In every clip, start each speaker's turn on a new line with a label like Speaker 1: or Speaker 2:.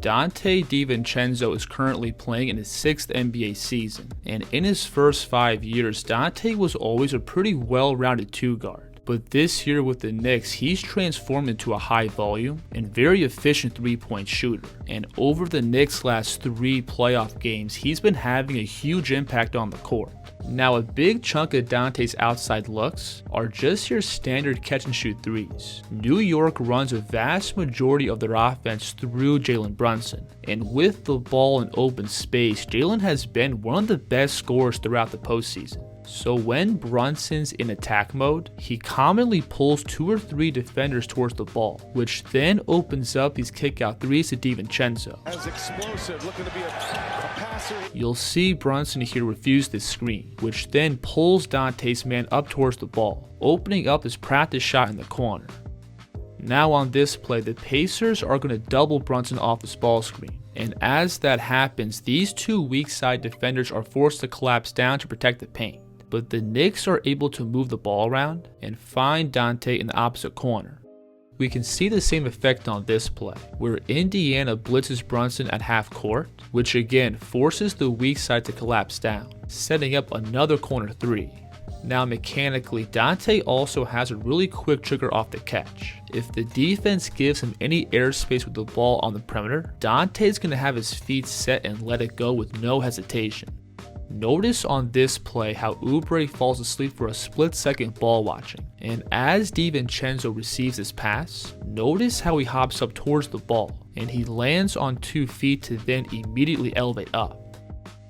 Speaker 1: Donte DiVincenzo is currently playing in his 6th NBA season, and in his first 5 years, Donte was always a pretty well-rounded 2-guard. But this year with the Knicks, he's transformed into a high volume and very efficient 3-point shooter. And over the Knicks' last 3 playoff games, he's been having a huge impact on the court. Now, a big chunk of Donte's outside looks are just your standard catch and shoot threes. New York runs a vast majority of their offense through Jalen Brunson, and with the ball in open space, Jalen has been one of the best scorers throughout the postseason. So when Brunson's in attack mode, he commonly pulls 2 or 3 defenders towards the ball, which then opens up these kick-out threes to DiVincenzo. You'll see Brunson here refuse this screen, which then pulls Donte's man up towards the ball, opening up his practice shot in the corner. Now on this play, the Pacers are going to double Brunson off this ball screen. And as that happens, these 2 weak side defenders are forced to collapse down to protect the paint. But the Knicks are able to move the ball around and find Donte in the opposite corner. We can see the same effect on this play, where Indiana blitzes Brunson at half court, which again forces the weak side to collapse down, setting up another corner 3. Now mechanically, Donte also has a really quick trigger off the catch. If the defense gives him any airspace with the ball on the perimeter, Donte is going to have his feet set and let it go with no hesitation. Notice on this play how Oubre falls asleep for a split-second ball watching, and as DiVincenzo receives this pass, notice how he hops up towards the ball, and he lands on 2 feet to then immediately elevate up.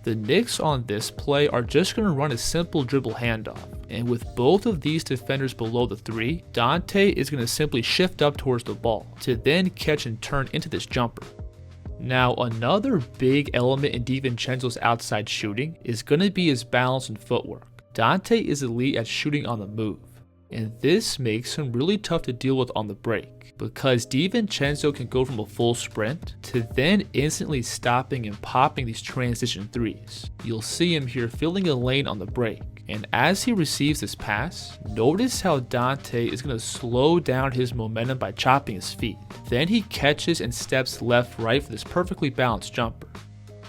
Speaker 1: The Knicks on this play are just going to run a simple dribble handoff, and with both of these defenders below the 3, Donte is going to simply shift up towards the ball to then catch and turn into this jumper. Now, another big element in DiVincenzo's outside shooting is going to be his balance and footwork. Donte is elite at shooting on the move, and this makes him really tough to deal with on the break, because DiVincenzo can go from a full sprint to then instantly stopping and popping these transition threes. You'll see him here filling a lane on the break, and as he receives this pass, notice how Donte is going to slow down his momentum by chopping his feet. Then he catches and steps left-right for this perfectly balanced jumper.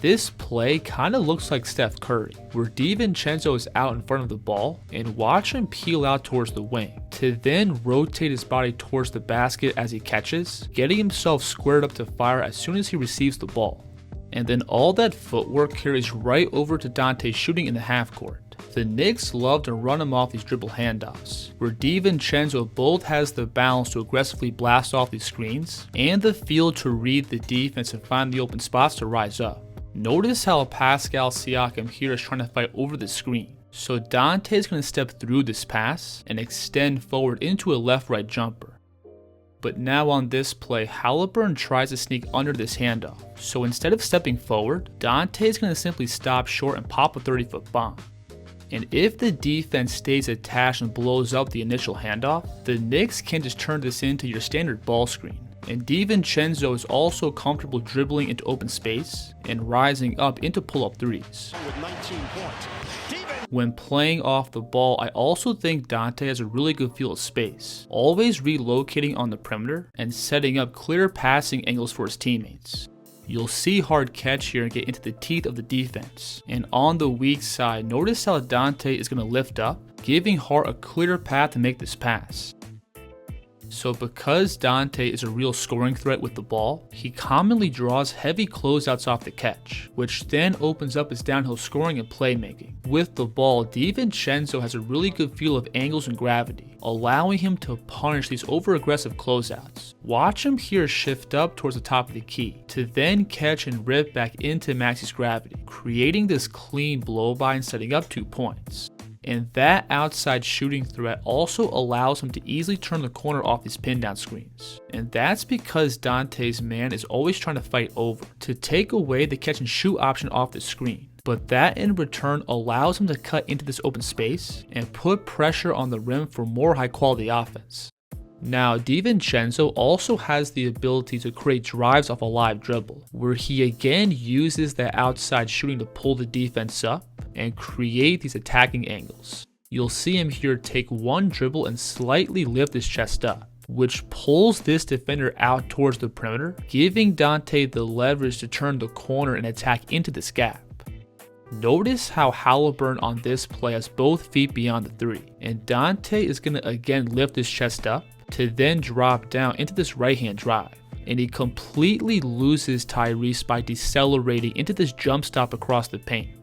Speaker 1: This play kind of looks like Steph Curry, where DiVincenzo is out in front of the ball, and watch him peel out towards the wing, to then rotate his body towards the basket as he catches, getting himself squared up to fire as soon as he receives the ball. And then all that footwork carries right over to Donte shooting in the half court. The Knicks love to run him off these dribble handoffs, where DiVincenzo both has the balance to aggressively blast off these screens, and the feel to read the defense and find the open spots to rise up. Notice how Pascal Siakam here is trying to fight over the screen. So Donte is going to step through this pass and extend forward into a left-right jumper. But now on this play, Halliburton tries to sneak under this handoff. So instead of stepping forward, Donte is going to simply stop short and pop a 30-foot bomb. And if the defense stays attached and blows up the initial handoff, the Knicks can just turn this into your standard ball screen. And DiVincenzo is also comfortable dribbling into open space and rising up into pull-up threes. When playing off the ball, I also think Donte has a really good feel of space, always relocating on the perimeter and setting up clear passing angles for his teammates. You'll see hard catch here and get into the teeth of the defense. And on the weak side, notice how Donte is going to lift up, giving Hart a clear path to make this pass. So because Donte is a real scoring threat with the ball, he commonly draws heavy closeouts off the catch, which then opens up his downhill scoring and playmaking. With the ball, DiVincenzo has a really good feel of angles and gravity, allowing him to punish these over-aggressive closeouts. Watch him here shift up towards the top of the key, to then catch and rip back into Maxi's gravity, creating this clean blow-by and setting up 2 points. And that outside shooting threat also allows him to easily turn the corner off these pin down screens. And that's because Donte's man is always trying to fight over, to take away the catch and shoot option off the screen. But that in return allows him to cut into this open space and put pressure on the rim for more high quality offense. Now, DiVincenzo also has the ability to create drives off a live dribble, where he again uses that outside shooting to pull the defense up and create these attacking angles. You'll see him here take one dribble and slightly lift his chest up, which pulls this defender out towards the perimeter, giving Donte the leverage to turn the corner and attack into this gap. Notice how Halliburton on this play has both feet beyond the 3, and Donte is going to again lift his chest up to then drop down into this right-hand drive, and he completely loses Tyrese by decelerating into this jump stop across the paint.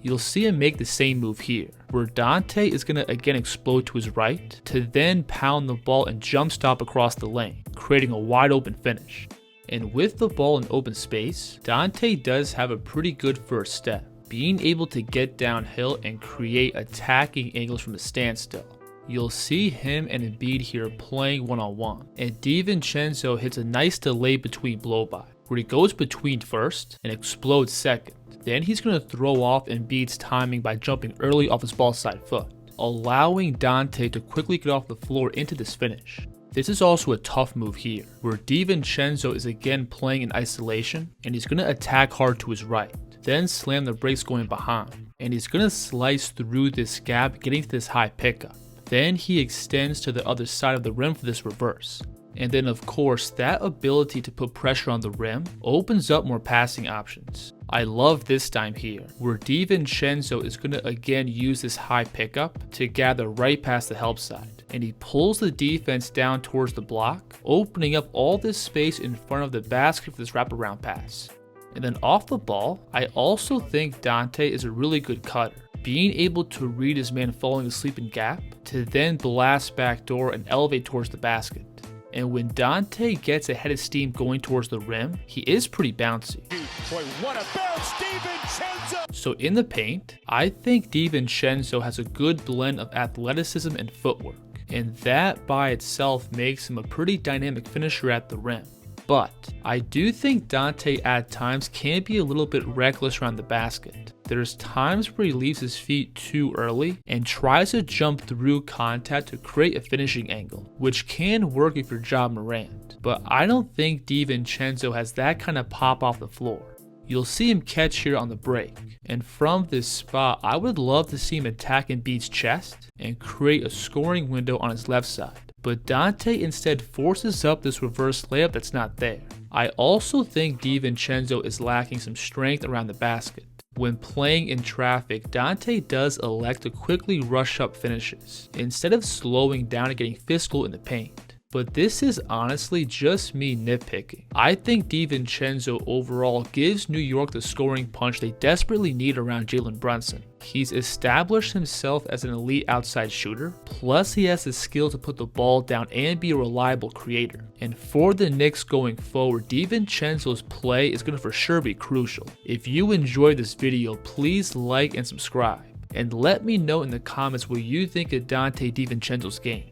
Speaker 1: You'll see him make the same move here, where Donte is going to again explode to his right to then pound the ball and jump stop across the lane, creating a wide open finish. And with the ball in open space, Donte does have a pretty good first step, being able to get downhill and create attacking angles from a standstill. You'll see him and Embiid here playing one-on-one, and DiVincenzo hits a nice delay between blow-by, where he goes between first and explodes second. Then he's going to throw off Embiid's timing by jumping early off his ball side foot, allowing Donte to quickly get off the floor into this finish. This is also a tough move here, where DiVincenzo is again playing in isolation, and he's going to attack hard to his right, then slam the brakes going behind, and he's going to slice through this gap getting to this high pickup. Then he extends to the other side of the rim for this reverse. And then of course, that ability to put pressure on the rim opens up more passing options. I love this time here, where DiVincenzo is going to again use this high pickup to gather right past the help side, and he pulls the defense down towards the block, opening up all this space in front of the basket for this wraparound pass. And then off the ball, I also think Donte is a really good cutter, being able to read his man falling asleep in gap to then blast backdoor and elevate towards the basket. And when Donte gets a head of steam going towards the rim, he is pretty bouncy.
Speaker 2: Boy, what a bounce, DiVincenzo!
Speaker 1: So in the paint, I think DiVincenzo has a good blend of athleticism and footwork, and that by itself makes him a pretty dynamic finisher at the rim. But I do think Donte at times can be a little bit reckless around the basket. There's times where he leaves his feet too early and tries to jump through contact to create a finishing angle, which can work if you're Ja Morant. But I don't think DiVincenzo has that kind of pop off the floor. You'll see him catch here on the break, and from this spot, I would love to see him attack Embiid's chest and create a scoring window on his left side. But Donte instead forces up this reverse layup that's not there. I also think DiVincenzo is lacking some strength around the basket. When playing in traffic, Donte does elect to quickly rush up finishes, instead of slowing down and getting physical in the paint. But this is honestly just me nitpicking. I think DiVincenzo overall gives New York the scoring punch they desperately need around Jalen Brunson. He's established himself as an elite outside shooter, plus he has the skill to put the ball down and be a reliable creator. And for the Knicks going forward, DiVincenzo's play is going to for sure be crucial. If you enjoyed this video, please like and subscribe. And let me know in the comments what you think of Donte DiVincenzo's game.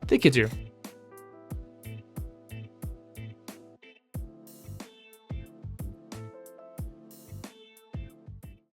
Speaker 1: The kids here.